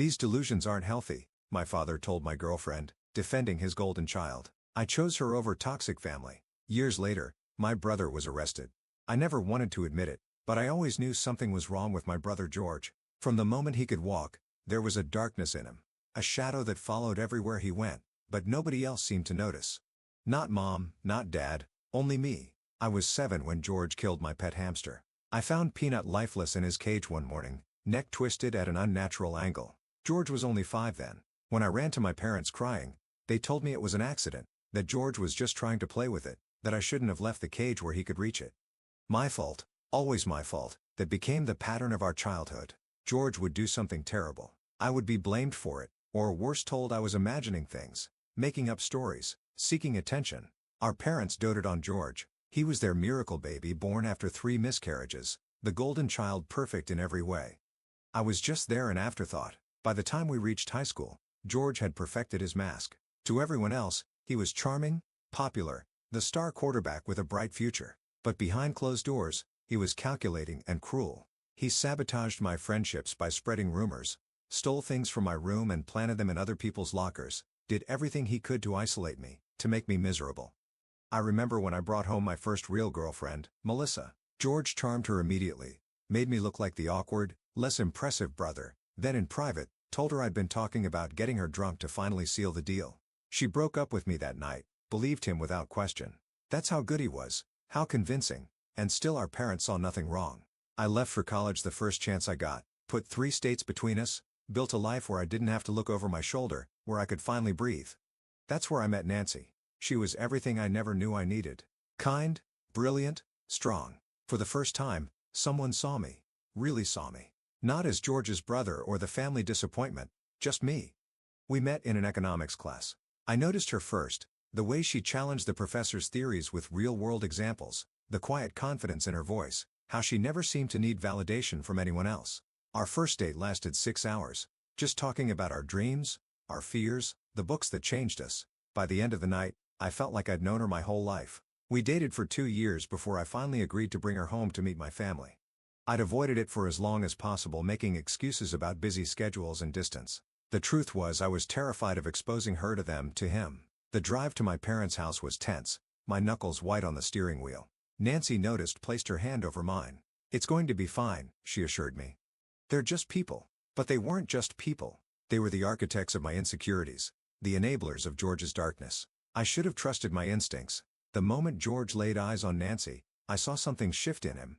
These delusions aren't healthy, my father told my girlfriend, defending his golden child. I chose her over toxic family. Years later, my brother was arrested. I never wanted to admit it, but I always knew something was wrong with my brother George. From the moment he could walk, there was a darkness in him. A shadow that followed everywhere he went, but nobody else seemed to notice. Not mom, not dad, only me. I was 7 when George killed my pet hamster. I found Peanut lifeless in his cage one morning, neck twisted at an unnatural angle. George was only 5 then. When I ran to my parents crying, they told me it was an accident, that George was just trying to play with it, that I shouldn't have left the cage where he could reach it. My fault, always my fault, that became the pattern of our childhood. George would do something terrible. I would be blamed for it, or worse told I was imagining things, making up stories, seeking attention. Our parents doted on George. He was their miracle baby born after 3 miscarriages, the golden child perfect in every way. I was just there an afterthought. By the time we reached high school, George had perfected his mask. To everyone else, he was charming, popular, the star quarterback with a bright future. But behind closed doors, he was calculating and cruel. He sabotaged my friendships by spreading rumors, stole things from my room and planted them in other people's lockers, did everything he could to isolate me, to make me miserable. I remember when I brought home my first real girlfriend, Melissa. George charmed her immediately, made me look like the awkward, less impressive brother, then in private, told her I'd been talking about getting her drunk to finally seal the deal. She broke up with me that night, believed him without question. That's how good he was, how convincing, and still our parents saw nothing wrong. I left for college the first chance I got, put 3 states between us, built a life where I didn't have to look over my shoulder, where I could finally breathe. That's where I met Nancy. She was everything I never knew I needed. Kind, brilliant, strong. For the first time, someone saw me, really saw me. Not as George's brother or the family disappointment, just me. We met in an economics class. I noticed her first, the way she challenged the professor's theories with real-world examples, the quiet confidence in her voice, how she never seemed to need validation from anyone else. Our first date lasted 6 hours, just talking about our dreams, our fears, the books that changed us. By the end of the night, I felt like I'd known her my whole life. We dated for 2 years before I finally agreed to bring her home to meet my family. I'd avoided it for as long as possible, making excuses about busy schedules and distance. The truth was I was terrified of exposing her to them, to him. The drive to my parents' house was tense, my knuckles white on the steering wheel. Nancy noticed, placed her hand over mine. "It's going to be fine," she assured me. "They're just people." But they weren't just people. They were the architects of my insecurities, the enablers of George's darkness. I should have trusted my instincts. The moment George laid eyes on Nancy, I saw something shift in him.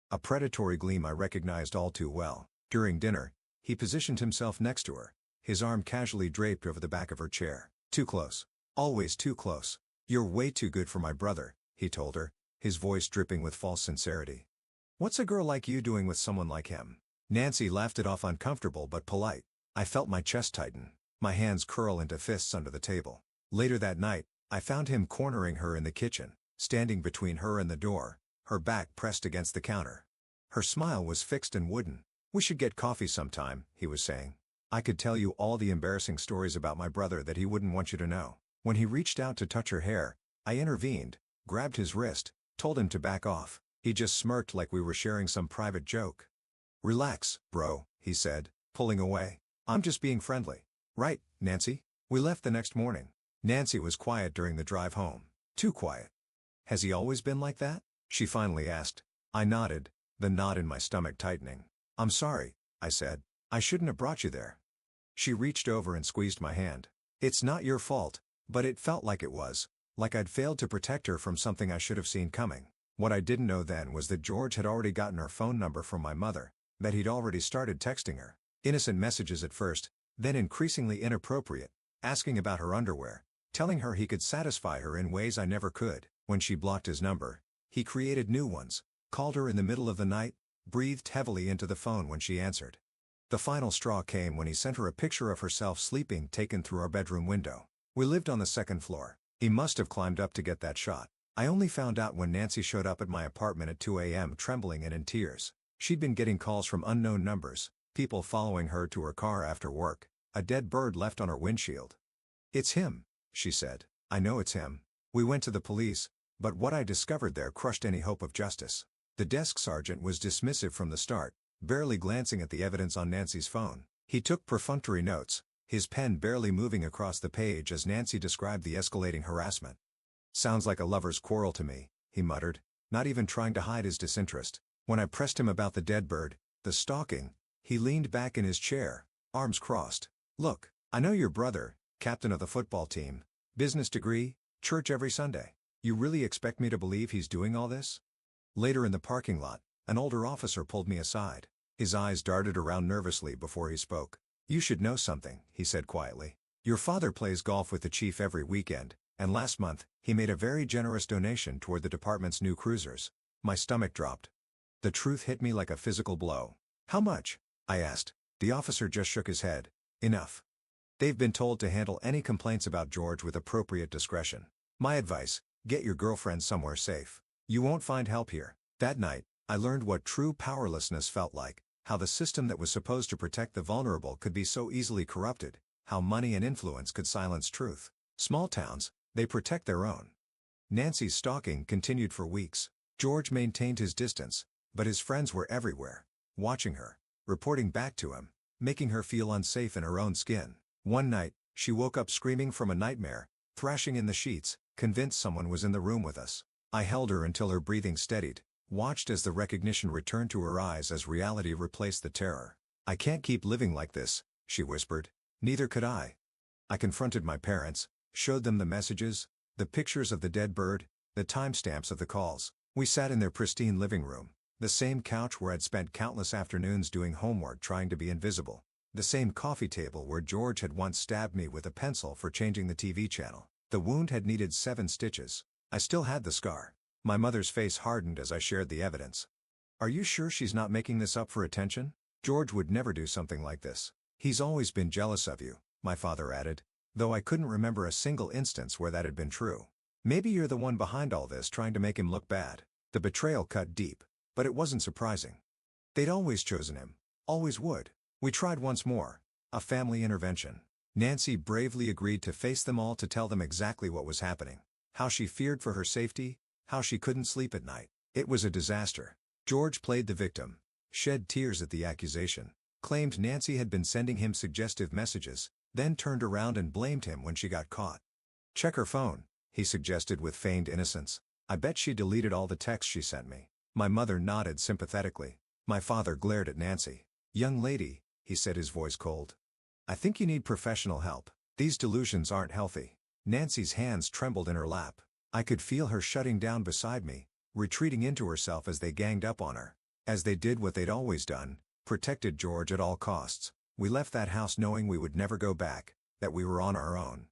A predatory gleam I recognized all too well. During dinner, he positioned himself next to her, his arm casually draped over the back of her chair. "Too close. Always too close. You're way too good for my brother," he told her, his voice dripping with false sincerity. "What's a girl like you doing with someone like him?" Nancy laughed it off, uncomfortable but polite. I felt my chest tighten, my hands curl into fists under the table. Later that night, I found him cornering her in the kitchen, standing between her and the door, her back pressed against the counter. Her smile was fixed and wooden. "We should get coffee sometime," he was saying. "I could tell you all the embarrassing stories about my brother that he wouldn't want you to know." When he reached out to touch her hair, I intervened, grabbed his wrist, told him to back off. He just smirked like we were sharing some private joke. "Relax, bro," he said, pulling away. "I'm just being friendly." "Right, Nancy?" We left the next morning. Nancy was quiet during the drive home. Too quiet. "Has he always been like that?" she finally asked. I nodded, the knot in my stomach tightening. "I'm sorry," I said. "I shouldn't have brought you there." She reached over and squeezed my hand. "It's not your fault," but it felt like it was, like I'd failed to protect her from something I should have seen coming. What I didn't know then was that George had already gotten her phone number from my mother, that he'd already started texting her. Innocent messages at first, then increasingly inappropriate, asking about her underwear, telling her he could satisfy her in ways I never could. When she blocked his number, he created new ones, called her in the middle of the night, breathed heavily into the phone when she answered. The final straw came when he sent her a picture of herself sleeping taken through our bedroom window. We lived on the 2nd floor. He must have climbed up to get that shot. I only found out when Nancy showed up at my apartment at 2 a.m. trembling and in tears. She'd been getting calls from unknown numbers, people following her to her car after work, a dead bird left on her windshield. "It's him," she said. "I know it's him." We went to the police, but what I discovered there crushed any hope of justice. The desk sergeant was dismissive from the start, barely glancing at the evidence on Nancy's phone. He took perfunctory notes, his pen barely moving across the page as Nancy described the escalating harassment. "Sounds like a lover's quarrel to me," he muttered, not even trying to hide his disinterest. When I pressed him about the dead bird, the stalking, he leaned back in his chair, arms crossed. "Look, I know your brother, captain of the football team, business degree, church every Sunday. You really expect me to believe he's doing all this?" Later in the parking lot, an older officer pulled me aside. His eyes darted around nervously before he spoke. "You should know something," he said quietly. "Your father plays golf with the chief every weekend, and last month, he made a very generous donation toward the department's new cruisers." My stomach dropped. The truth hit me like a physical blow. "How much?" I asked. The officer just shook his head. "Enough. They've been told to handle any complaints about George with appropriate discretion. My advice, get your girlfriend somewhere safe. You won't find help here." That night, I learned what true powerlessness felt like, how the system that was supposed to protect the vulnerable could be so easily corrupted, how money and influence could silence truth. Small towns, they protect their own. Nancy's stalking continued for weeks. George maintained his distance, but his friends were everywhere, watching her, reporting back to him, making her feel unsafe in her own skin. One night, she woke up screaming from a nightmare, thrashing in the sheets, convinced someone was in the room with us. I held her until her breathing steadied, watched as the recognition returned to her eyes as reality replaced the terror. "I can't keep living like this," she whispered. Neither could I. I confronted my parents, showed them the messages, the pictures of the dead bird, the timestamps of the calls. We sat in their pristine living room, the same couch where I'd spent countless afternoons doing homework trying to be invisible, the same coffee table where George had once stabbed me with a pencil for changing the TV channel. The wound had needed 7 stitches. I still had the scar. My mother's face hardened as I shared the evidence. "Are you sure she's not making this up for attention? George would never do something like this. He's always been jealous of you," my father added, though I couldn't remember a single instance where that had been true. "Maybe you're the one behind all this trying to make him look bad." The betrayal cut deep, but it wasn't surprising. They'd always chosen him. Always would. We tried once more. A family intervention. Nancy bravely agreed to face them all to tell them exactly what was happening. How she feared for her safety, how she couldn't sleep at night. It was a disaster. George played the victim, shed tears at the accusation, claimed Nancy had been sending him suggestive messages, then turned around and blamed him when she got caught. "Check her phone," he suggested with feigned innocence. "I bet she deleted all the texts she sent me." My mother nodded sympathetically. My father glared at Nancy. "Young lady," he said, his voice cold. "I think you need professional help. These delusions aren't healthy." Nancy's hands trembled in her lap. I could feel her shutting down beside me, retreating into herself as they ganged up on her. As they did what they'd always done, protected George at all costs. We left that house knowing we would never go back, that we were on our own.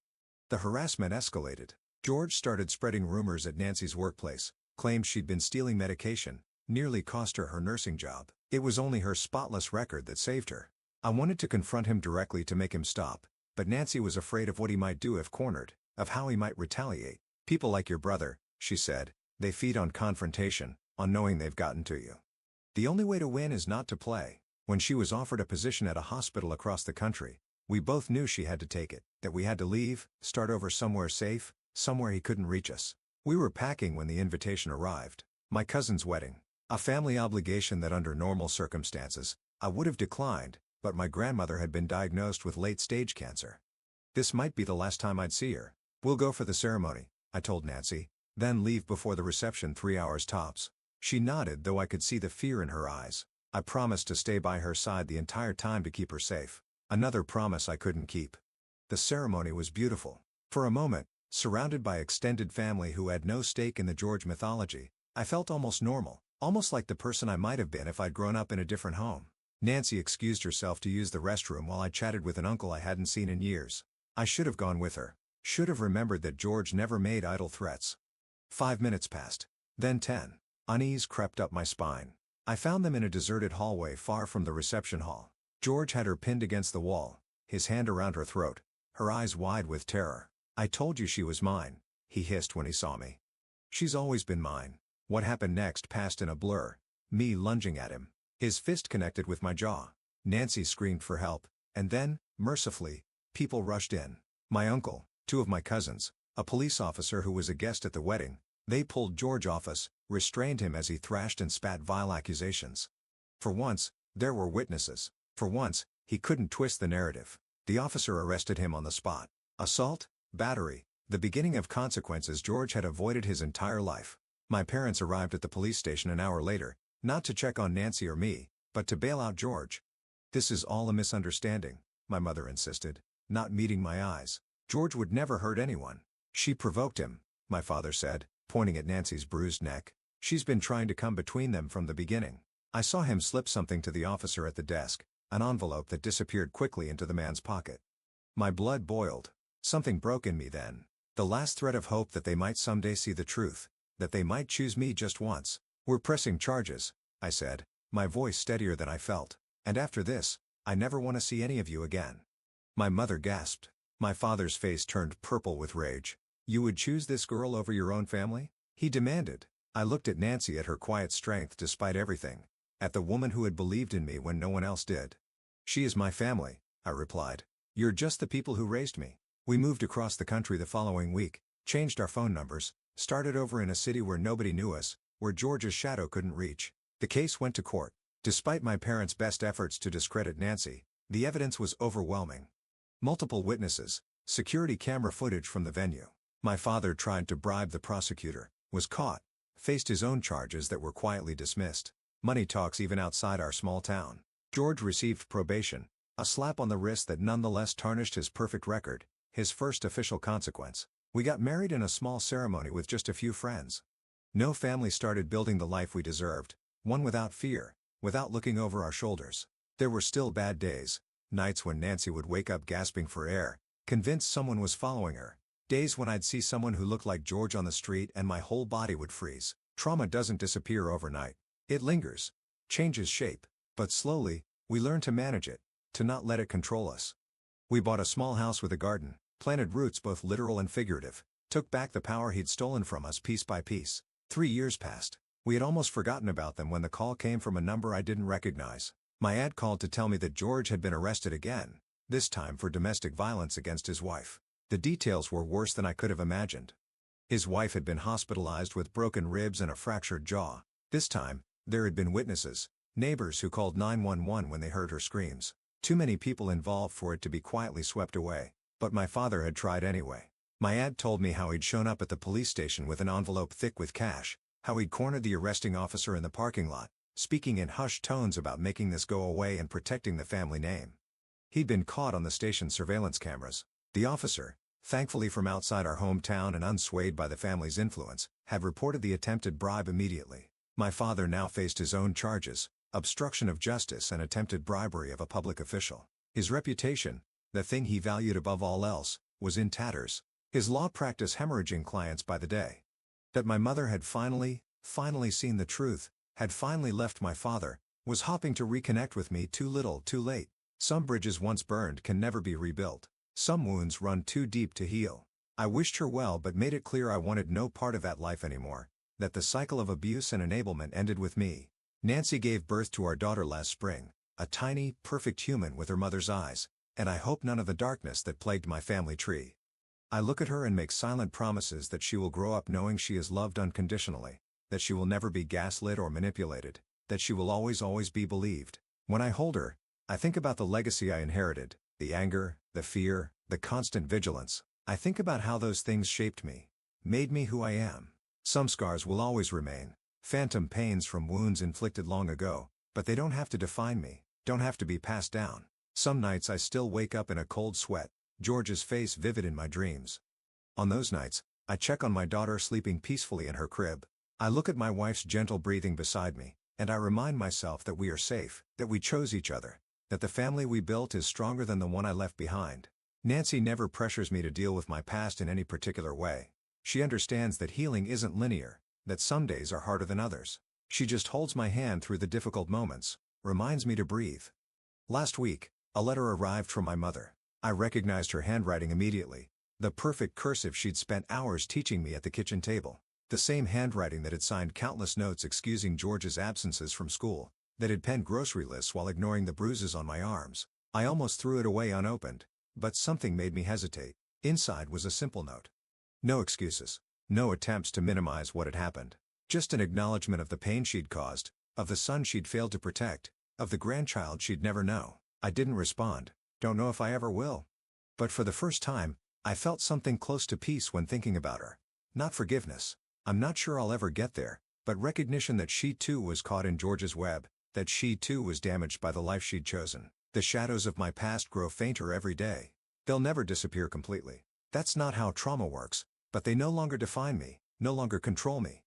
The harassment escalated. George started spreading rumors at Nancy's workplace, claimed she'd been stealing medication, nearly cost her her nursing job. It was only her spotless record that saved her. I wanted to confront him directly to make him stop, but Nancy was afraid of what he might do if cornered, of how he might retaliate. "People like your brother," she said, "they feed on confrontation, on knowing they've gotten to you. The only way to win is not to play." When she was offered a position at a hospital across the country, we both knew she had to take it, that we had to leave, start over somewhere safe, somewhere he couldn't reach us. We were packing when the invitation arrived. My cousin's wedding. A family obligation that under normal circumstances, I would have declined, but my grandmother had been diagnosed with late-stage cancer. This might be the last time I'd see her. "We'll go for the ceremony," I told Nancy, "then leave before the reception 3 hours tops." She nodded, though I could see the fear in her eyes. I promised to stay by her side the entire time to keep her safe. Another promise I couldn't keep. The ceremony was beautiful. For a moment, surrounded by extended family who had no stake in the George mythology, I felt almost normal, almost like the person I might have been if I'd grown up in a different home. Nancy excused herself to use the restroom while I chatted with an uncle I hadn't seen in years. I should have gone with her. Should have remembered that George never made idle threats. 5 minutes passed. Then 10. Unease crept up my spine. I found them in a deserted hallway far from the reception hall. George had her pinned against the wall, his hand around her throat, her eyes wide with terror. "I told you she was mine," he hissed when he saw me. "She's always been mine." What happened next passed in a blur. Me lunging at him, his fist connected with my jaw. Nancy screamed for help, and then, mercifully, people rushed in. My uncle, 2 of my cousins, a police officer who was a guest at the wedding. They pulled George off us, restrained him as he thrashed and spat vile accusations. For once, there were witnesses. For once, He couldn't twist the narrative. The officer arrested him on the spot. Assault, battery, the beginning of consequences George had avoided his entire life. My parents arrived at the police station an hour later, not to check on Nancy or me, but to bail out George. "This is all a misunderstanding," my mother insisted, not meeting my eyes. "George would never hurt anyone." "She provoked him," my father said, pointing at Nancy's bruised neck. "She's been trying to come between them from the beginning." I saw him slip something to the officer at the desk, an envelope that disappeared quickly into the man's pocket. My blood boiled. Something broke in me then. The last thread of hope that they might someday see the truth, that they might choose me just once. "We're pressing charges," I said, my voice steadier than I felt. "And after this, I never want to see any of you again." My mother gasped. My father's face turned purple with rage. "You would choose this girl over your own family?" he demanded. I looked at Nancy, at her quiet strength despite everything. At the woman who had believed in me when no one else did. "She is my family," I replied. "You're just the people who raised me." We moved across the country the following week, changed our phone numbers, started over in a city where nobody knew us, where George's shadow couldn't reach. The case went to court. Despite my parents' best efforts to discredit Nancy, the evidence was overwhelming. Multiple witnesses, security camera footage from the venue. My father tried to bribe the prosecutor, was caught, faced his own charges that were quietly dismissed. Money talks even outside our small town. George received probation, a slap on the wrist that nonetheless tarnished his perfect record, his first official consequence. We got married in a small ceremony with just a few friends. No family started building the life we deserved, one without fear, without looking over our shoulders. There were still bad days, nights when Nancy would wake up gasping for air, convinced someone was following her. Days when I'd see someone who looked like George on the street and my whole body would freeze. Trauma doesn't disappear overnight. It lingers, changes shape, but slowly, we learn to manage it, to not let it control us. We bought a small house with a garden, planted roots both literal and figurative, took back the power he'd stolen from us piece by piece. 3 years passed. We had almost forgotten about them when the call came from a number I didn't recognize. My aunt called to tell me that George had been arrested again, this time for domestic violence against his wife. The details were worse than I could have imagined. His wife had been hospitalized with broken ribs and a fractured jaw. This time, there had been witnesses, neighbors who called 911 when they heard her screams. Too many people involved for it to be quietly swept away, but my father had tried anyway. My aunt told me how he'd shown up at the police station with an envelope thick with cash, how he'd cornered the arresting officer in the parking lot, speaking in hushed tones about making this go away and protecting the family name. He'd been caught on the station's surveillance cameras. The officer, thankfully from outside our hometown and unswayed by the family's influence, had reported the attempted bribe immediately. My father now faced his own charges, obstruction of justice and attempted bribery of a public official. His reputation, the thing he valued above all else, was in tatters. His law practice hemorrhaging clients by the day. That my mother had finally seen the truth, had finally left my father, was hoping to reconnect with me too little too late. Some bridges once burned can never be rebuilt. Some wounds run too deep to heal. I wished her well but made it clear I wanted no part of that life anymore, that the cycle of abuse and enablement ended with me. Nancy gave birth to our daughter last spring, a tiny, perfect human with her mother's eyes, and I hope none of the darkness that plagued my family tree. I look at her and make silent promises that she will grow up knowing she is loved unconditionally, that she will never be gaslit or manipulated, that she will always be believed. When I hold her, I think about the legacy I inherited, the anger, the fear, the constant vigilance. I think about how those things shaped me, made me who I am. Some scars will always remain, phantom pains from wounds inflicted long ago, but they don't have to define me, don't have to be passed down. Some nights I still wake up in a cold sweat, George's face vivid in my dreams. On those nights, I check on my daughter sleeping peacefully in her crib. I look at my wife's gentle breathing beside me, and I remind myself that we are safe, that we chose each other, that the family we built is stronger than the one I left behind. Nancy never pressures me to deal with my past in any particular way. She understands that healing isn't linear, that some days are harder than others. She just holds my hand through the difficult moments, reminds me to breathe. Last week, a letter arrived from my mother. I recognized her handwriting immediately, the perfect cursive she'd spent hours teaching me at the kitchen table. The same handwriting that had signed countless notes excusing George's absences from school, that had penned grocery lists while ignoring the bruises on my arms. I almost threw it away unopened, but something made me hesitate. Inside was a simple note. No excuses, no attempts to minimize what had happened. Just an acknowledgement of the pain she'd caused, of the son she'd failed to protect, of the grandchild she'd never know. I didn't respond, don't know if I ever will. But for the first time, I felt something close to peace when thinking about her. Not forgiveness. I'm not sure I'll ever get there, but recognition that she too was caught in George's web, that she too was damaged by the life she'd chosen. The shadows of my past grow fainter every day. They'll never disappear completely. That's not how trauma works, but they no longer define me, no longer control me.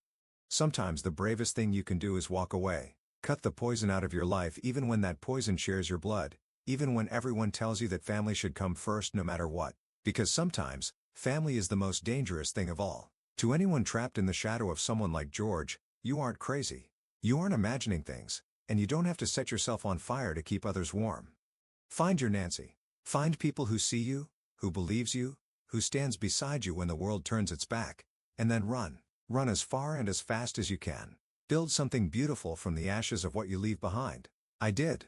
Sometimes the bravest thing you can do is walk away. Cut the poison out of your life even when that poison shares your blood, even when everyone tells you that family should come first no matter what. Because sometimes, family is the most dangerous thing of all. To anyone trapped in the shadow of someone like George, you aren't crazy. You aren't imagining things, and you don't have to set yourself on fire to keep others warm. Find your Nancy. Find people who see you, who believes you, who stands beside you when the world turns its back, and then run. Run as far and as fast as you can. Build something beautiful from the ashes of what you leave behind. I did.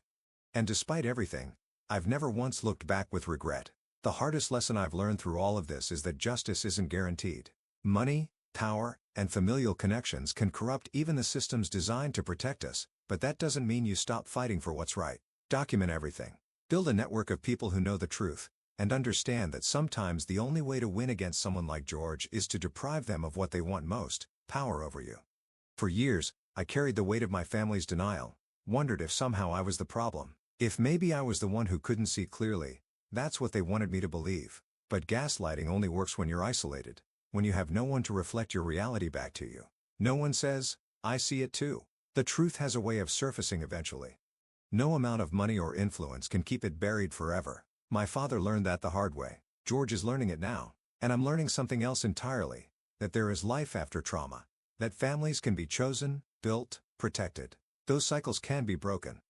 And despite everything, I've never once looked back with regret. The hardest lesson I've learned through all of this is that justice isn't guaranteed. Money, power, and familial connections can corrupt even the systems designed to protect us, but that doesn't mean you stop fighting for what's right. Document everything. Build a network of people who know the truth, and understand that sometimes the only way to win against someone like George is to deprive them of what they want most, power over you. For years, I carried the weight of my family's denial, wondered if somehow I was the problem, if maybe I was the one who couldn't see clearly. That's what they wanted me to believe. But gaslighting only works when you're isolated, when you have no one to reflect your reality back to you. No one says, I see it too. The truth has a way of surfacing eventually. No amount of money or influence can keep it buried forever. My father learned that the hard way. George is learning it now. And I'm learning something else entirely. That there is life after trauma. That families can be chosen, built, protected. Those cycles can be broken.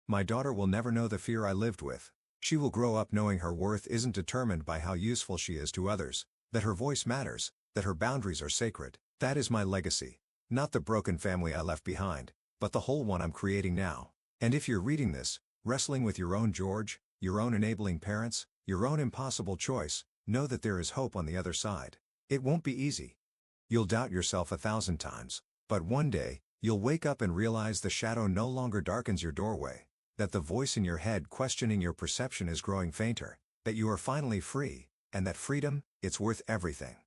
My daughter will never know the fear I lived with. She will grow up knowing her worth isn't determined by how useful she is to others, that her voice matters, that her boundaries are sacred. That is my legacy. Not the broken family I left behind, but the whole one I'm creating now. And if you're reading this, wrestling with your own George, your own enabling parents, your own impossible choice, know that there is hope on the other side. It won't be easy. You'll doubt yourself 1,000 times, but one day, you'll wake up and realize the shadow no longer darkens your doorway, that the voice in your head questioning your perception is growing fainter, that you are finally free, and that freedom, it's worth everything.